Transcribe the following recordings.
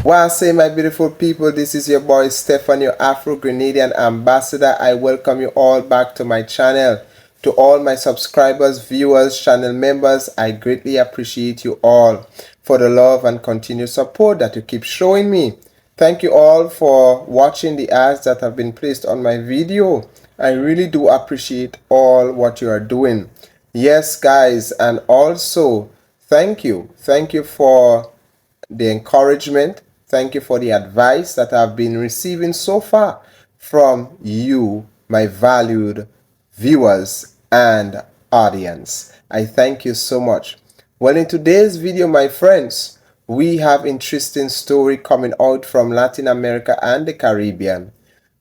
Well, I say, my beautiful people, this is your boy Stefan, your Afro-Grenadian ambassador. I welcome you all back to my channel. To all my subscribers, viewers, channel members, I greatly appreciate you all for the love and continued support that you keep showing me. Thank you all for watching the ads that have been placed on my video. I really do appreciate all what you are doing. Yes, guys, and also thank you. Thank you for the encouragement. Thank you for the advice that I've been receiving so far from you, my valued viewers and audience. I thank you so much. Well, in today's video, my friends, we have interesting story coming out from Latin America and the Caribbean.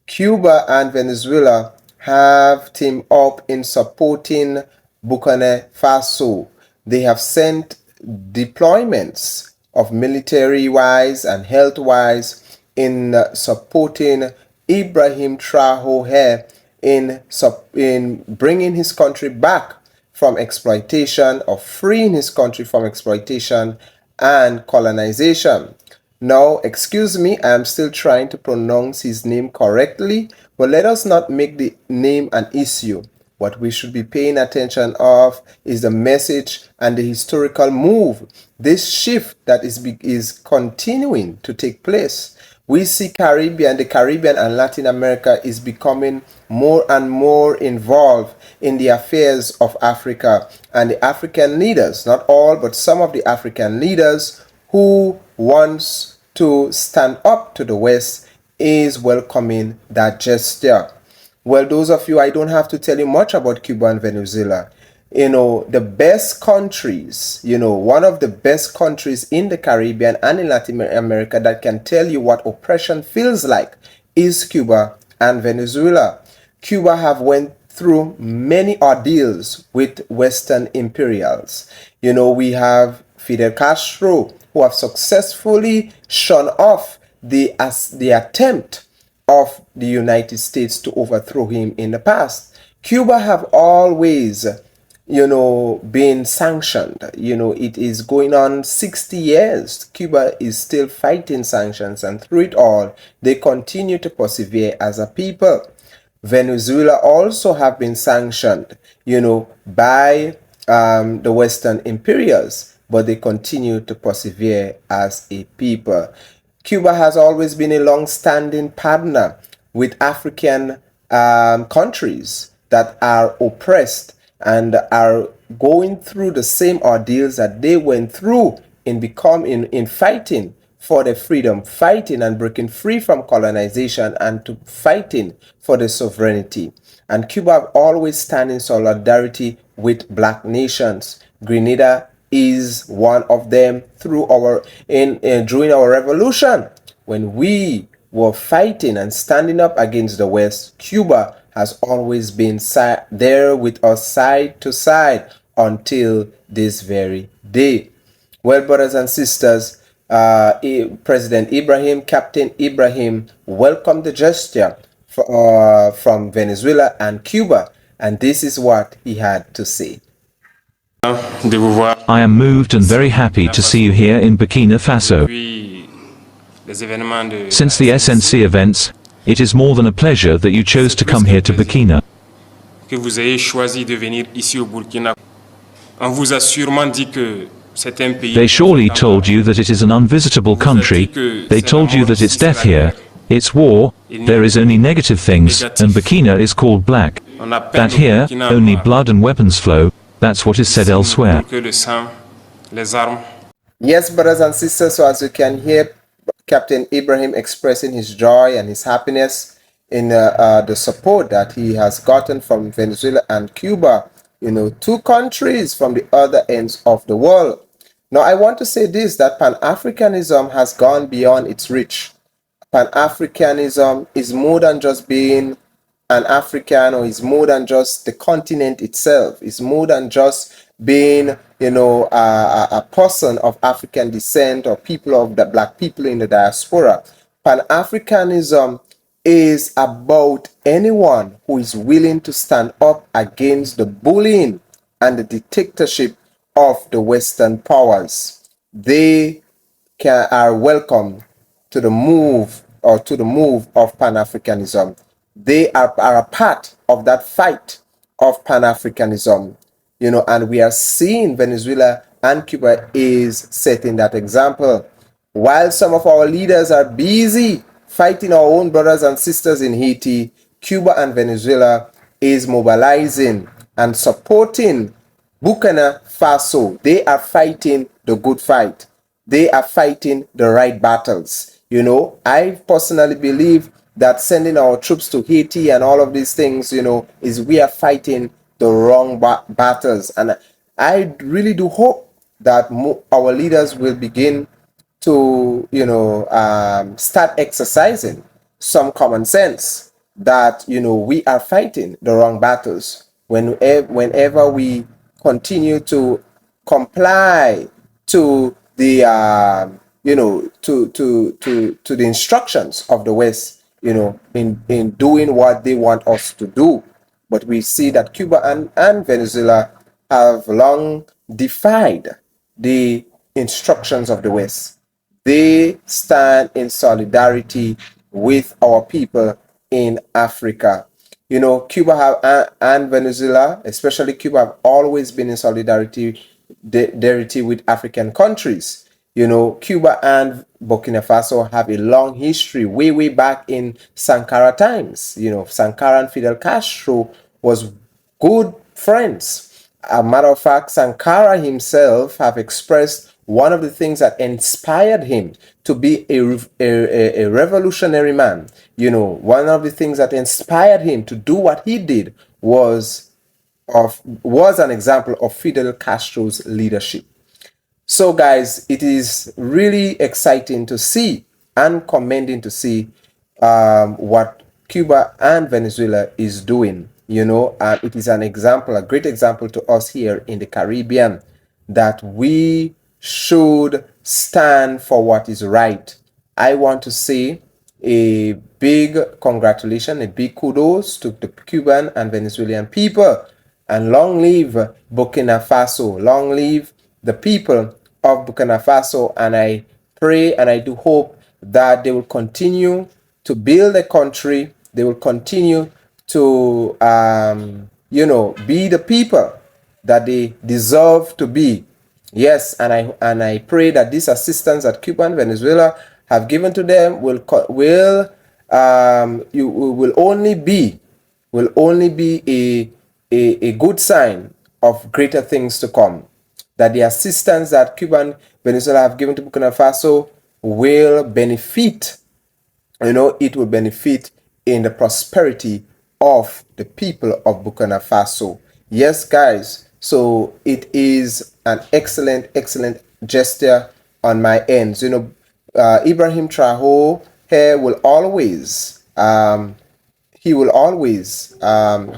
Cuba and Venezuela have teamed up in supporting Burkina Faso. They have sent deployments of military-wise and health-wise in supporting Ibrahim Traoré in bringing his country back from exploitation, or freeing his country from exploitation and colonization. Now, excuse me, I am still trying to pronounce his name correctly, but let us not make the name an issue. What we should be paying attention of is the message and the historical move, this shift that is continuing to take place. We see the Caribbean and Latin America is becoming more and more involved in the affairs of Africa, and the African leaders, not all, but some of the African leaders who wants to stand up to the West is welcoming that gesture. Well, those of you, I don't have to tell you much about Cuba and Venezuela. The best countries, one of the best countries in the Caribbean and in Latin America that can tell you what oppression feels like is Cuba and Venezuela. Cuba have went through many ordeals with Western imperials. We have Fidel Castro, who have successfully shun off the attempt of the United States to overthrow him in the past. Cuba have always, been sanctioned. It is going on 60 years. Cuba is still fighting sanctions, and through it all, they continue to persevere as a people. Venezuela also have been sanctioned, by the Western imperials, but they continue to persevere as a people. Cuba has always been a long-standing partner with African countries that are oppressed and are going through the same ordeals that they went through in fighting for their freedom, fighting and breaking free from colonization, and to fighting for their sovereignty. And Cuba have always stand in solidarity with black nations. Grenada is one of them during our revolution. When we were fighting and standing up against the West, Cuba has always been there with us side to side until this very day. Well, brothers and sisters, President Ibrahim, Captain Ibrahim, welcomed the gesture from Venezuela and Cuba, and this is what he had to say. I am moved and very happy to see you here in Burkina Faso. Since the SNC events, it is more than a pleasure that you chose to come here to Burkina. They surely told you that it is an unvisitable country. They told you that it's death here, it's war, there is only negative things, and Burkina is called black. That here, only blood and weapons flow. That's what is said elsewhere. Yes, brothers and sisters, so as you can hear, Captain Ibrahim expressing his joy and his happiness in the support that he has gotten from Venezuela and Cuba, two countries from the other ends of the world. Now, I want to say this, that pan-Africanism has gone beyond its reach. Pan-Africanism is more than just being an African, or is more than just the continent itself. It's more than just being, a person of African descent, or people of the black people in the diaspora. Pan-Africanism is about anyone who is willing to stand up against the bullying and the dictatorship of the Western powers. They are welcome to the move of Pan-Africanism. They are a part of that fight of Pan-Africanism, and we are seeing Venezuela and Cuba is setting that example. While some of our leaders are busy fighting our own brothers and sisters in Haiti, Cuba and Venezuela is mobilizing and supporting Burkina Faso. They are fighting the good fight. They are fighting the right battles. I personally believe that sending our troops to Haiti and all of these things, is we are fighting the wrong battles. And I really do hope that our leaders will begin to, start exercising some common sense that, we are fighting the wrong battles. Whenever we continue to comply to the, to the instructions of the West, in doing what they want us to do. But we see that Cuba and Venezuela have long defied the instructions of the West. They stand in solidarity with our people in Africa. Cuba and Venezuela, especially Cuba, have always been in solidarity with African countries. Cuba and Burkina Faso have a long history, way back in Sankara times. Sankara and Fidel Castro was good friends. A matter of fact, Sankara himself have expressed one of the things that inspired him to be a revolutionary man. One of the things that inspired him to do what he did was an example of Fidel Castro's leadership. So guys, it is really exciting to see and commending to see what Cuba and Venezuela is doing, and it is a great example to us here in the Caribbean, that we should stand for what is right. I want to say a big congratulations, a big kudos to the Cuban and Venezuelan people, and long live Burkina Faso, long live the people of Burkina Faso. And I pray and I do hope that they will continue to build a country. They will continue to, be the people that they deserve to be. Yes, and I pray that this assistance that Cuba and Venezuela have given to them will only be a good sign of greater things to come. That the assistance that Cuba and Venezuela have given to Burkina Faso will benefit, it will benefit in the prosperity of the people of Burkina Faso. Yes, guys, so it is an excellent gesture on my end. Ibrahim Traore here will always, I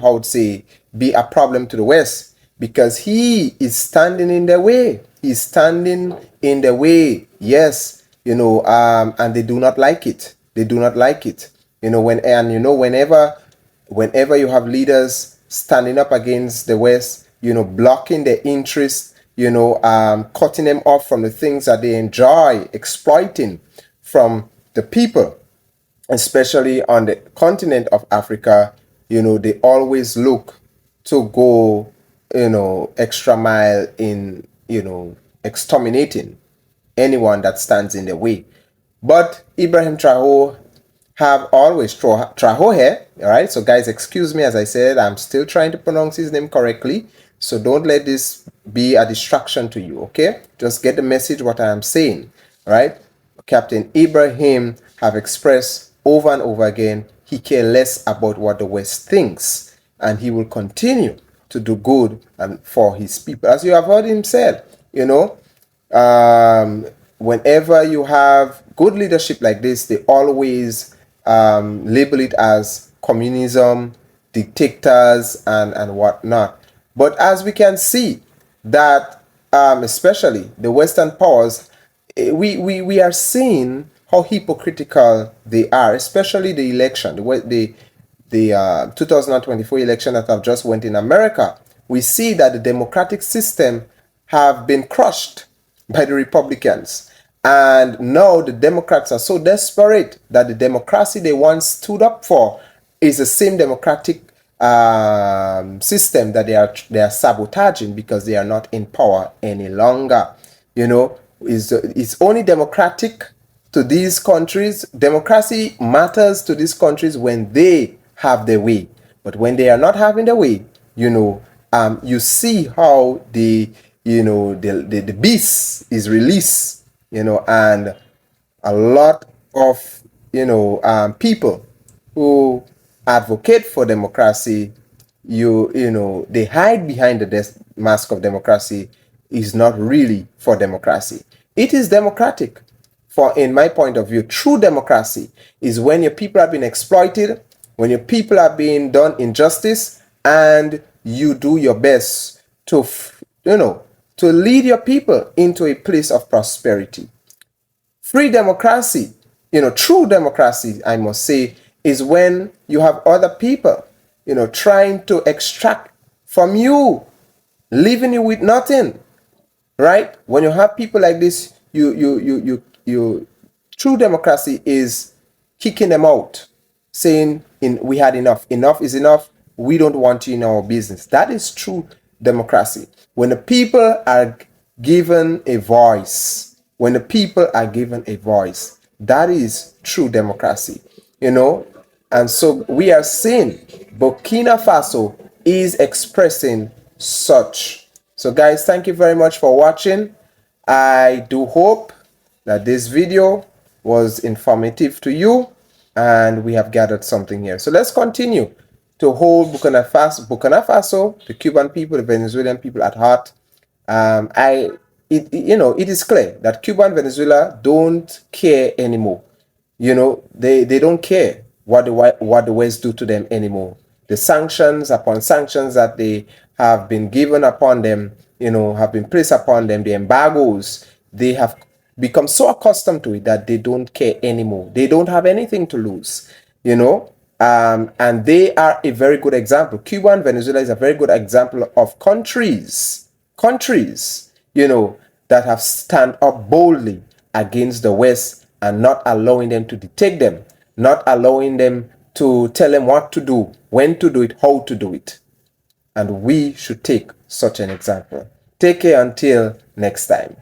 would say, be a problem to the West, because he is standing in their way. He's standing in the way, yes, and they do not like it. They do not like it. Whenever you have leaders standing up against the West, blocking their interests, cutting them off from the things that they enjoy exploiting from the people, especially on the continent of Africa, they always look to go, extra mile in, exterminating anyone that stands in their way. But Ibrahim Traore have always Traore here, all right? So guys, excuse me, as I said, I'm still trying to pronounce his name correctly. So don't let this be a distraction to you, okay? Just get the message what I am saying, all right? Captain Ibrahim have expressed over and over again he cares less about what the West thinks, and he will continue to do good and for his people. As you have heard him said, whenever you have good leadership like this, they always label it as communism, dictators, and whatnot. But as we can see that, especially the Western powers, we are seeing how hypocritical they are, especially the election, the 2024 election that have just went in America. We see that the democratic system have been crushed by the Republicans. And now the Democrats are so desperate that the democracy they once stood up for is the same democratic system that they are sabotaging because they are not in power any longer. It's only democratic to these countries. Democracy matters to these countries when they have their way, but when they are not having their way, you see how the beast is released, and a lot of people who advocate for democracy, they hide behind the mask of democracy is not really for democracy. It is democratic. For in my point of view, true democracy is when your people have been exploited, when your people are being done injustice, and you do your best to to lead your people into a place of prosperity. Free democracy, true democracy, I must say, is when you have other people, trying to extract from you, leaving you with nothing, right? When you have people like this, true democracy is kicking them out, saying, we had enough. Enough is enough. We don't want you in our business. That is true democracy. When the people are given a voice, that is true democracy, And so we are seeing Burkina Faso is expressing such. So guys, thank you very much for watching. I do hope that this video was informative to you and we have gathered something here. So let's continue to hold Burkina Faso, the Cuban people, the Venezuelan people at heart. It is clear that Cuba and Venezuela don't care anymore. They don't care what the West do to them anymore. The sanctions upon sanctions that they have been given upon them, have been placed upon them, the embargoes, they have become so accustomed to it that they don't care anymore. They don't have anything to lose, and they are a very good example. Cuba and Venezuela is a very good example of countries, that have stand up boldly against the West and not allowing them to dictate them, not allowing them to tell them what to do, when to do it, how to do it. And we should take such an example. Take care until next time.